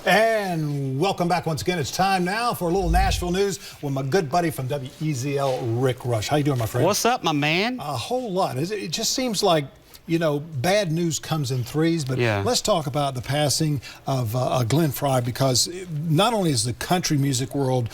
And welcome back once again. It's time now for a little Nashville news with my good buddy from WEZL, Rick Rush. How you doing, my friend? What's up, my man? A whole lot. It just seems like, you know, bad news comes in threes, but let's talk about the passing of Glenn Frey, because not only is the country music world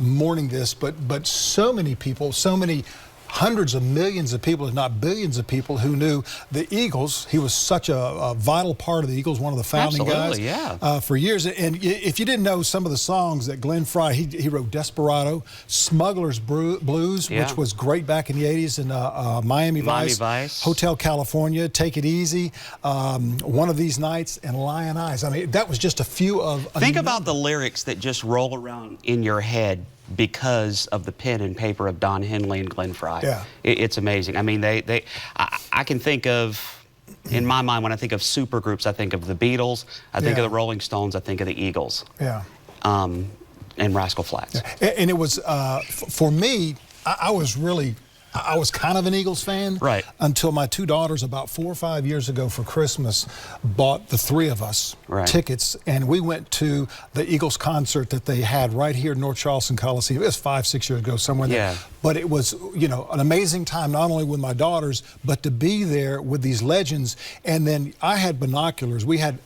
mourning this, but so many people, so many hundreds of millions of people, if not billions of people, who knew the Eagles. He was such a vital part of the Eagles, one of the founding guys for years. And if you didn't know some of the songs that Glenn Frey, he wrote Desperado, Smuggler's Blues, which was great back in the 80s, and Miami Vice, Hotel California, Take It Easy, One of These Nights, and Lion Eyes. I mean, that was just a few of... Think about the lyrics that just roll around in your head because of the pen and paper of Don Henley and Glenn Frey. Yeah. It's amazing. I mean, I can think of, in my mind, when I think of supergroups, I think of the Beatles, I think of the Rolling Stones, I think of the Eagles. Yeah. And Rascal Flatts. Yeah. And it was, for me, I was kind of an Eagles fan, right, until my two daughters about 4 or 5 years ago for Christmas bought the three of us tickets, and we went to the Eagles concert that they had right here in North Charleston Coliseum. It was 5, 6 years ago, somewhere there. But it was, you know, an amazing time, not only with my daughters, but to be there with these legends. And then I had binoculars. We had,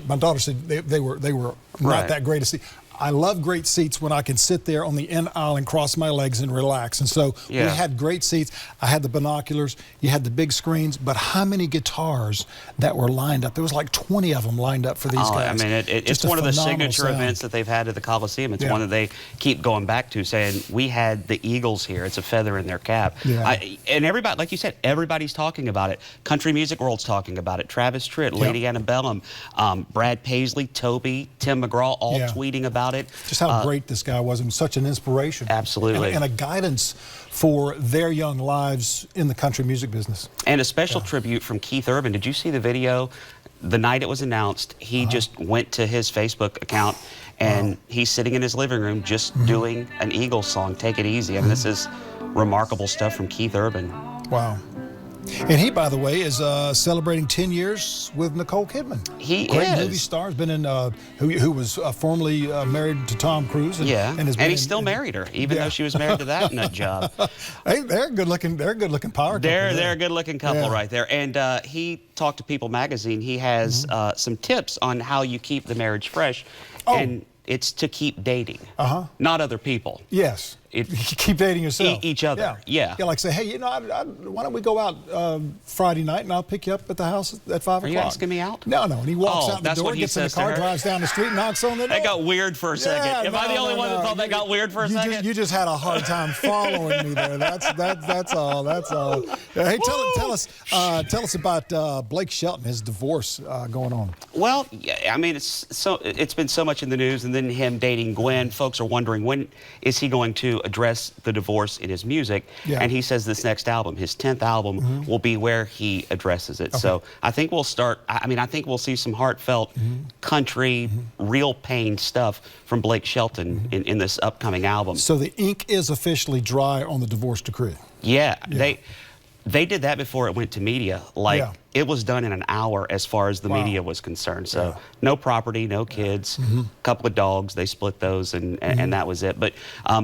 my daughter said they were not that great to see. I love great seats when I can sit there on the end aisle and cross my legs and relax. And so we had great seats. I had the binoculars. You had the big screens. But how many guitars that were lined up? There was like 20 of them lined up for these guys. I mean, it's one of the signature events that they've had at the Coliseum. It's one that they keep going back to, saying, we had the Eagles here. It's a feather in their cap. And everybody, like you said, everybody's talking about it. Country music world's talking about it. Travis Tritt, Lady Antebellum, Brad Paisley, Toby, Tim McGraw, all tweeting about it. Just how great this guy was, and such an inspiration. Absolutely. And a guidance for their young lives in the country music business. And a special tribute from Keith Urban. Did you see the video? The night it was announced, he just went to his Facebook account, and he's sitting in his living room just doing an Eagles song, Take It Easy. I mean, this is remarkable stuff from Keith Urban. Wow. And he, by the way, is celebrating 10 years with Nicole Kidman. Great movie star, has been in, who was formerly married to Tom Cruise. And, and he still married her, even though she was married to that nut job. Hey, they're a good-looking power couple. They're a good-looking couple right there. And he talked to People Magazine. He has some tips on how you keep the marriage fresh. And it's to keep dating, not other people. Yes. Keep dating yourself. Each other, yeah. Like say, hey, you know, why don't we go out Friday night and I'll pick you up at the house at 5 o'clock. Are you asking me out? No. And he walks out the door, gets in the car, drives down the street, knocks on the door. That got weird for a second. Am I the only one that thought that got weird for a second? You just had a hard time following me there. That's all. Hey, tell us about Blake Shelton, his divorce going on. Well, I mean, it's been so much in the news, and then him dating Gwen. Folks are wondering, when is he going to address the divorce in his music? And he says this next album, his 10th album, will be where he addresses it. So I think we'll start, I think we'll see some heartfelt country, real pain stuff from Blake Shelton in this upcoming album. So the ink is officially dry on the divorce decree. They did that before it went to media. Like, it was done in an hour as far as the media was concerned. So no property, no kids, couple of dogs. They split those, and that was it. But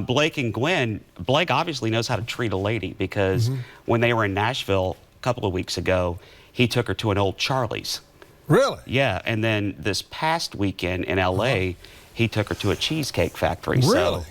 Blake and Gwen, Blake obviously knows how to treat a lady, because when they were in Nashville a couple of weeks ago, he took her to an old Charlie's. Really? Yeah, and then this past weekend in L.A., he took her to a cheesecake factory. Really? So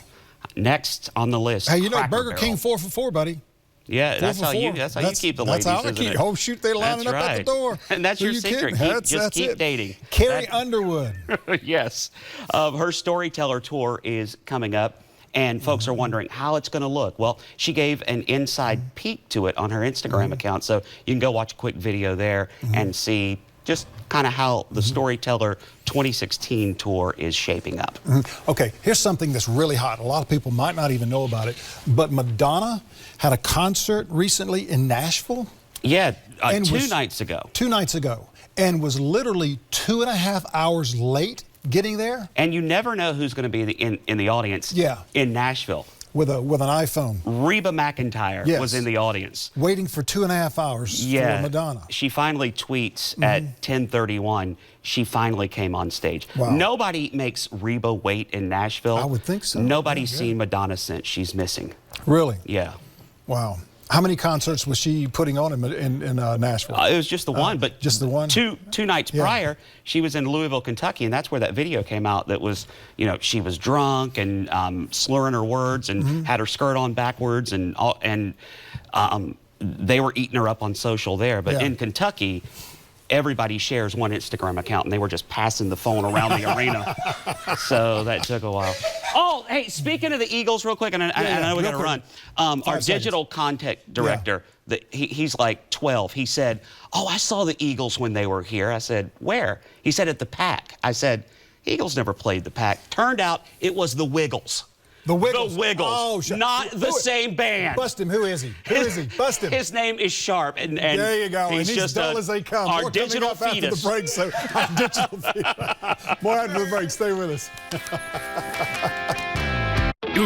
next on the list, hey, you know, Burger King 4 for 4, buddy. Yeah, that's how you keep the ladies, isn't it? Oh, shoot, they're lining up at the door. And that's your secret. Just keep dating. Carrie Underwood. Yes. Her Storyteller tour is coming up, and folks are wondering how it's going to look. Well, she gave an inside peek to it on her Instagram account, so you can go watch a quick video there and see just kind of how the Storyteller 2016 tour is shaping up. Okay, here's something that's really hot. A lot of people might not even know about it, but Madonna had a concert recently in Nashville. Yeah, 2 nights ago. 2 nights ago, and was literally 2.5 hours late getting there. And you never know who's going to be in the audience in Nashville. with an iPhone. Reba McEntire was in the audience. Waiting for 2.5 hours for Madonna. She finally tweets at 10:31, she finally came on stage. Wow. Nobody makes Reba wait in Nashville. I would think so. Nobody's seen Madonna since. She's missing. Really? Yeah. Wow. How many concerts was she putting on in Nashville? It was just the one, but just the one. Two nights prior, she was in Louisville, Kentucky, and that's where that video came out. That was, you know, she was drunk and slurring her words and had her skirt on backwards, and they were eating her up on social there. But in Kentucky, everybody shares one Instagram account, and they were just passing the phone around the arena. So that took a while. Oh, hey, speaking of the Eagles real quick, and I know we got to run. Our digital content director, he's like 12. He said, oh, I saw the Eagles when they were here. I said, where? He said, at the PAC. I said, Eagles never played the PAC. Turned out it was the Wiggles. The Wiggles. The Wiggles. Oh, not the same band. Bust him. Who is he? Who is he? Bust him. His name is Sharp. And there you go. He's just dull as they come. Our digital fetus. After the break, so our digital fetus. More after the break. Stay with us.